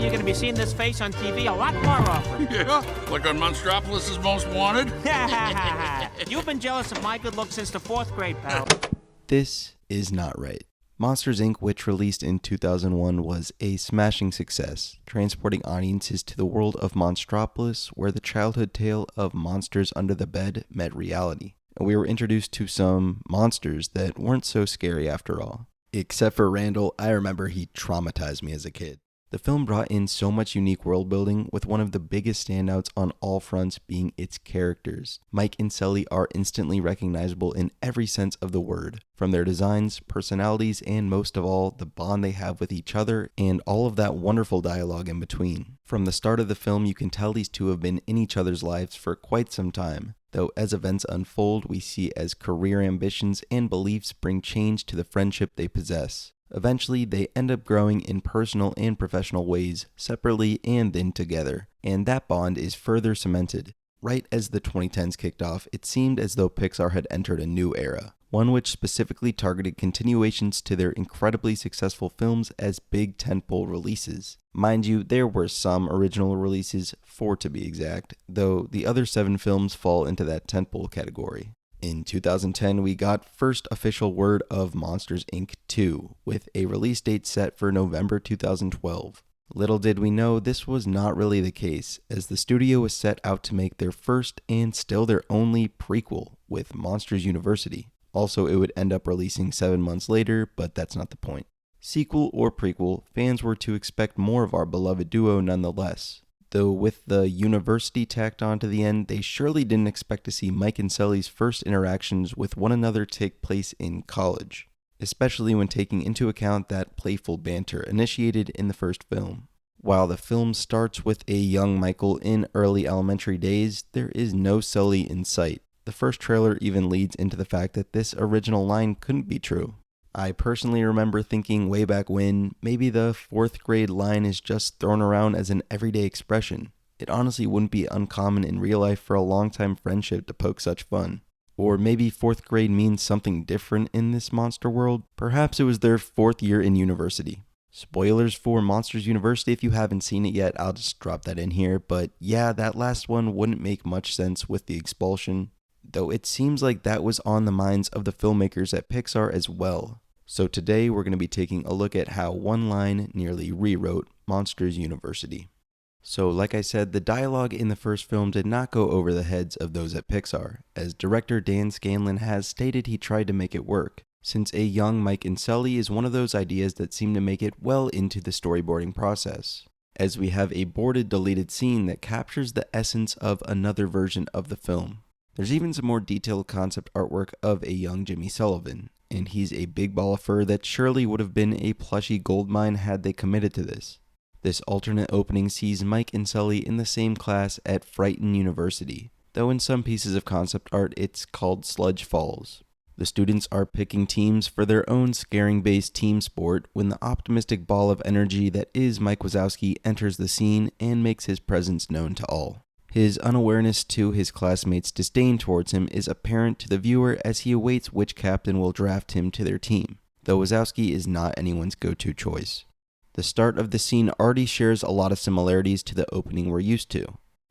you're going to be seeing this face on TV a lot more often. Yeah, like on Monstropolis' Most Wanted. You've been jealous of my good looks since the 4th grade, pal. This is not right. Monsters, Inc., which released in 2001, was a smashing success, transporting audiences to the world of Monstropolis, where the childhood tale of monsters under the bed met reality. And we were introduced to some monsters that weren't so scary after all. Except for Randall, I remember he traumatized me as a kid. The film brought in so much unique world building, with one of the biggest standouts on all fronts being its characters. Mike and Sully are instantly recognizable in every sense of the word, from their designs, personalities, and most of all, the bond they have with each other, and all of that wonderful dialogue in between. From the start of the film, you can tell these two have been in each other's lives for quite some time, though as events unfold, we see as career ambitions and beliefs bring change to the friendship they possess. Eventually, they end up growing in personal and professional ways, separately and then together, and that bond is further cemented. Right as the 2010s kicked off, it seemed as though Pixar had entered a new era, one which specifically targeted continuations to their incredibly successful films as big tentpole releases. Mind you, there were some original releases, 4 to be exact, though the other 7 films fall into that tentpole category. In 2010, we got first official word of Monsters, Inc. 2, with a release date set for November 2012. Little did we know this was not really the case, as the studio was set out to make their first and still their only prequel with Monsters University. Also, it would end up releasing 7 months later, but that's not the point. Sequel or prequel, fans were to expect more of our beloved duo nonetheless. Though with the university tacked on to the end, they surely didn't expect to see Mike and Sully's first interactions with one another take place in college, especially when taking into account that playful banter initiated in the first film. While the film starts with a young Michael in early elementary days, there is no Sully in sight. The first trailer even leads into the fact that this original line couldn't be true. I personally remember thinking way back when, maybe the 4th grade line is just thrown around as an everyday expression. It honestly wouldn't be uncommon in real life for a long-time friendship to poke such fun. Or maybe 4th grade means something different in this monster world. Perhaps it was their 4th year in university. Spoilers for Monsters University if you haven't seen it yet, I'll just drop that in here. But yeah, that last one wouldn't make much sense with the expulsion, though it seems like that was on the minds of the filmmakers at Pixar as well. So today we're going to be taking a look at how one line nearly rewrote Monsters University. So like I said, the dialogue in the first film did not go over the heads of those at Pixar, as director Dan Scanlon has stated he tried to make it work, since a young Mike and Sully is one of those ideas that seem to make it well into the storyboarding process, as we have a boarded deleted scene that captures the essence of another version of the film. There's even some more detailed concept artwork of a young Jimmy Sullivan, and he's a big ball of fur that surely would have been a plushy goldmine had they committed to this. This alternate opening sees Mike and Sully in the same class at Frighten University, though in some pieces of concept art it's called Sludge Falls. The students are picking teams for their own scaring-based team sport when the optimistic ball of energy that is Mike Wazowski enters the scene and makes his presence known to all. His unawareness to his classmates' disdain towards him is apparent to the viewer as he awaits which captain will draft him to their team, though Wazowski is not anyone's go-to choice. The start of the scene already shares a lot of similarities to the opening we're used to.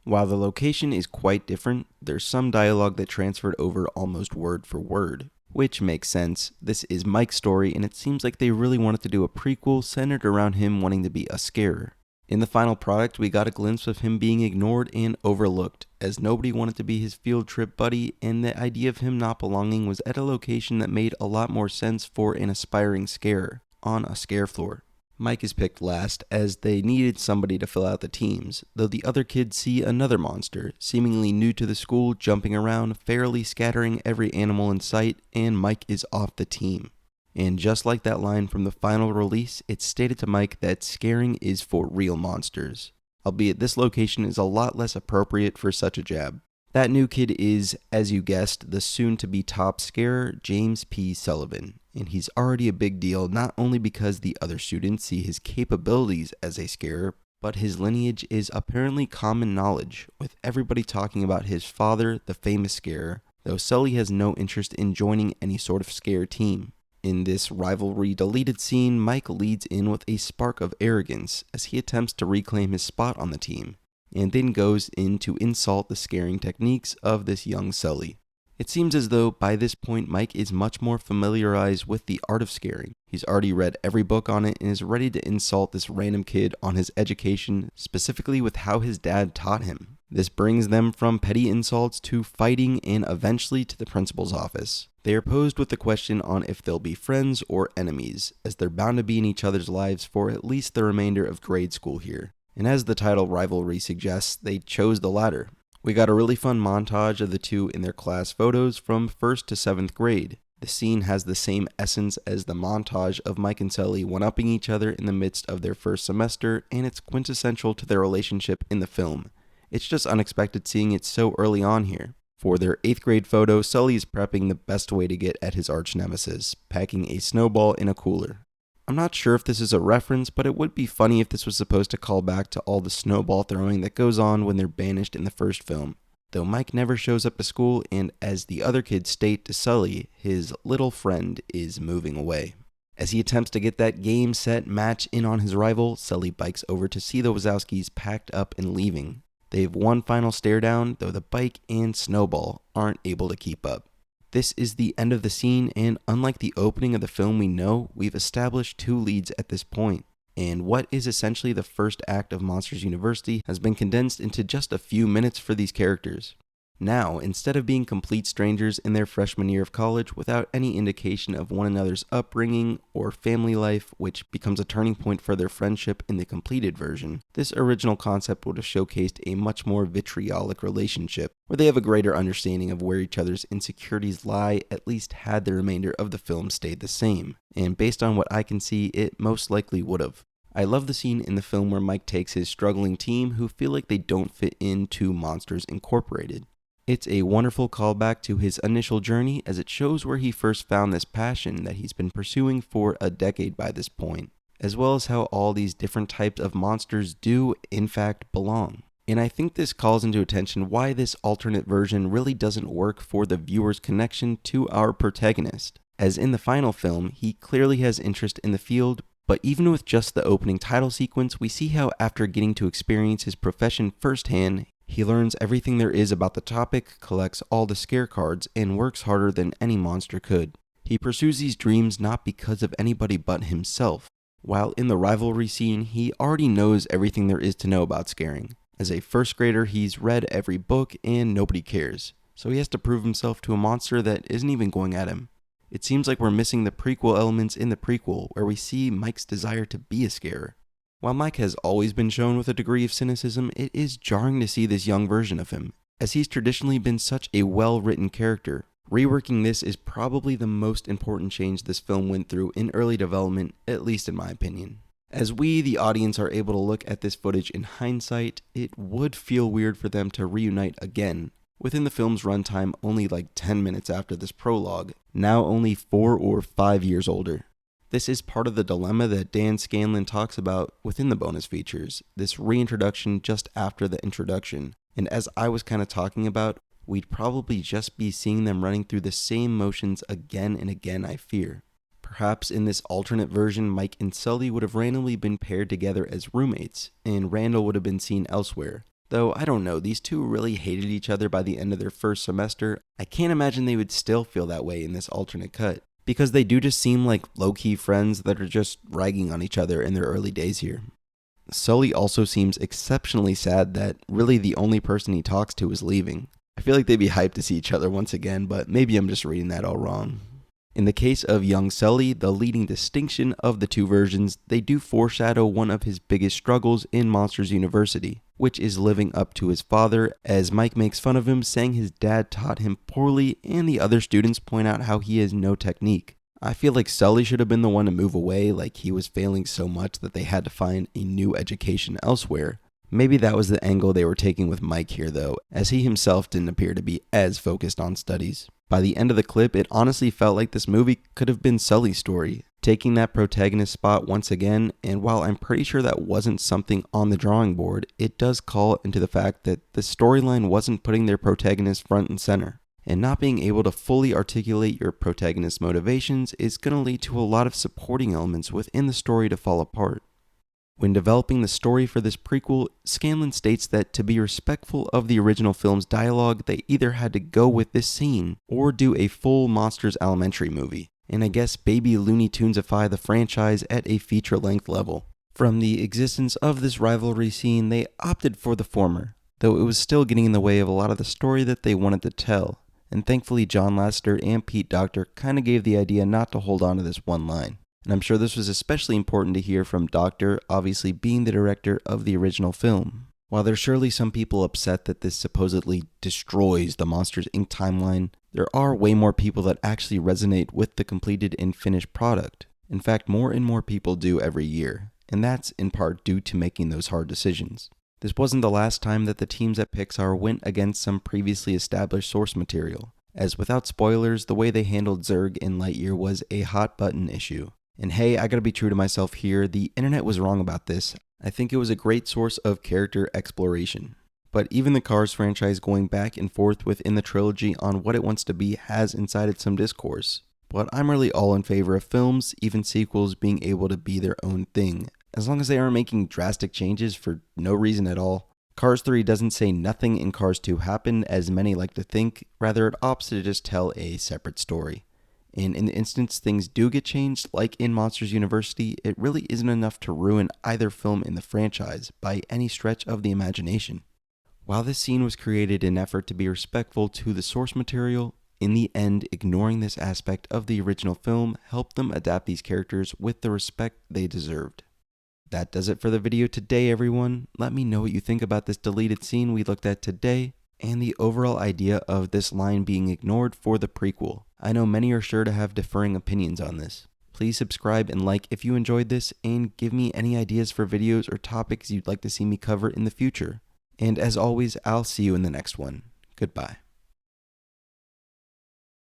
While the location is quite different, there's some dialogue that transferred over almost word for word, which makes sense. This is Mike's story, and it seems like they really wanted to do a prequel centered around him wanting to be a scarer. In the final product, we got a glimpse of him being ignored and overlooked, as nobody wanted to be his field trip buddy, and the idea of him not belonging was at a location that made a lot more sense for an aspiring scarer, on a scare floor. Mike is picked last, as they needed somebody to fill out the teams, though the other kids see another monster, seemingly new to the school, jumping around, fairly scattering every animal in sight, and Mike is off the team. And just like that line from the final release, it's stated to Mike that scaring is for real monsters, albeit this location is a lot less appropriate for such a jab. That new kid is, as you guessed, the soon-to-be top scarer, James P. Sullivan, and he's already a big deal not only because the other students see his capabilities as a scarer, but his lineage is apparently common knowledge, with everybody talking about his father, the famous scarer, though Sully has no interest in joining any sort of scare team. In this rivalry deleted scene, Mike leads in with a spark of arrogance as he attempts to reclaim his spot on the team, and then goes in to insult the scaring techniques of this young Sully. It seems as though by this point Mike is much more familiarized with the art of scaring. He's already read every book on it and is ready to insult this random kid on his education, specifically with how his dad taught him. This brings them from petty insults to fighting and eventually to the principal's office. They are posed with the question on if they'll be friends or enemies, as they're bound to be in each other's lives for at least the remainder of grade school here. And as the title Rivalry suggests, they chose the latter. We got a really fun montage of the two in their class photos from 1st to 7th grade. The scene has the same essence as the montage of Mike and Sully one-upping each other in the midst of their first semester, and it's quintessential to their relationship in the film. It's just unexpected seeing it so early on here. For their 8th grade photo, Sully is prepping the best way to get at his arch nemesis, packing a snowball in a cooler. I'm not sure if this is a reference, but it would be funny if this was supposed to call back to all the snowball throwing that goes on when they're banished in the first film. Though Mike never shows up to school, and as the other kids state to Sully, his little friend is moving away. As he attempts to get that game, set, match in on his rival, Sully bikes over to see the Wazowskis packed up and leaving. They have one final stare down, though the bike and snowball aren't able to keep up. This is the end of the scene, and unlike the opening of the film we know, we've established 2 leads at this point. And what is essentially the first act of Monsters University has been condensed into just a few minutes for these characters. Now, instead of being complete strangers in their freshman year of college without any indication of one another's upbringing or family life, which becomes a turning point for their friendship in the completed version, this original concept would have showcased a much more vitriolic relationship, where they have a greater understanding of where each other's insecurities lie, at least had the remainder of the film stayed the same. And based on what I can see, it most likely would have. I love the scene in the film where Mike takes his struggling team who feel like they don't fit into Monsters Incorporated. It's a wonderful callback to his initial journey as it shows where he first found this passion that he's been pursuing for a decade by this point, as well as how all these different types of monsters do in fact belong. And I think this calls into attention why this alternate version really doesn't work for the viewer's connection to our protagonist. As in the final film, he clearly has interest in the field, but even with just the opening title sequence, we see how after getting to experience his profession firsthand, he learns everything there is about the topic, collects all the scare cards, and works harder than any monster could. He pursues these dreams not because of anybody but himself. While in the rivalry scene, he already knows everything there is to know about scaring. As a first grader, he's read every book and nobody cares. So he has to prove himself to a monster that isn't even going at him. It seems like we're missing the prequel elements in the prequel, where we see Mike's desire to be a scarer. While Mike has always been shown with a degree of cynicism, it is jarring to see this young version of him, as he's traditionally been such a well-written character. Reworking this is probably the most important change this film went through in early development, at least in my opinion. As we, the audience, are able to look at this footage in hindsight, it would feel weird for them to reunite again, within the film's runtime only like 10 minutes after this prologue, now only 4 or 5 years older. This is part of the dilemma that Dan Scanlon talks about within the bonus features, this reintroduction just after the introduction. And as I was kind of talking about, we'd probably just be seeing them running through the same motions again and again, I fear. Perhaps in this alternate version, Mike and Sully would have randomly been paired together as roommates, and Randall would have been seen elsewhere. Though, I don't know, these two really hated each other by the end of their first semester. I can't imagine they would still feel that way in this alternate cut, because they do just seem like low-key friends that are just ragging on each other in their early days here. Sully also seems exceptionally sad that really the only person he talks to is leaving. I feel like they'd be hyped to see each other once again, but maybe I'm just reading that all wrong. In the case of young Sully, the leading distinction of the two versions, they do foreshadow one of his biggest struggles in Monsters University, which is living up to his father, as Mike makes fun of him, saying his dad taught him poorly, and the other students point out how he has no technique. I feel like Sully should have been the one to move away, like he was failing so much that they had to find a new education elsewhere. Maybe that was the angle they were taking with Mike here though, as he himself didn't appear to be as focused on studies. By the end of the clip, it honestly felt like this movie could have been Sully's story, taking that protagonist spot once again, and while I'm pretty sure that wasn't something on the drawing board, it does call into the fact that the storyline wasn't putting their protagonist front and center. And not being able to fully articulate your protagonist's motivations is going to lead to a lot of supporting elements within the story to fall apart. When developing the story for this prequel, Scanlon states that to be respectful of the original film's dialogue, they either had to go with this scene or do a full Monsters Elementary movie, and I guess baby Looney Tunesify the franchise at a feature-length level. From the existence of this rivalry scene, they opted for the former, though it was still getting in the way of a lot of the story that they wanted to tell, and thankfully John Lasseter and Pete Docter kinda gave the idea not to hold on to this one line. And I'm sure this was especially important to hear from Docter, obviously being the director of the original film. While there's surely some people upset that this supposedly destroys the Monsters Inc. timeline, there are way more people that actually resonate with the completed and finished product. In fact, more and more people do every year, and that's in part due to making those hard decisions. This wasn't the last time that the teams at Pixar went against some previously established source material, as without spoilers, the way they handled Zurg in Lightyear was a hot button issue. And hey, I gotta be true to myself here, the internet was wrong about this. I think it was a great source of character exploration. But even the Cars franchise going back and forth within the trilogy on what it wants to be has incited some discourse. But I'm really all in favor of films, even sequels, being able to be their own thing, as long as they aren't making drastic changes for no reason at all. Cars 3 doesn't say nothing in Cars 2 happened, as many like to think, rather it opts to just tell a separate story. And in the instance things do get changed, like in Monsters University, it really isn't enough to ruin either film in the franchise by any stretch of the imagination. While this scene was created in an effort to be respectful to the source material, in the end, ignoring this aspect of the original film helped them adapt these characters with the respect they deserved. That does it for the video today, everyone. Let me know what you think about this deleted scene we looked at today, and the overall idea of this line being ignored for the prequel. I know many are sure to have differing opinions on this. Please subscribe and like if you enjoyed this, and give me any ideas for videos or topics you'd like to see me cover in the future. And as always, I'll see you in the next one. Goodbye.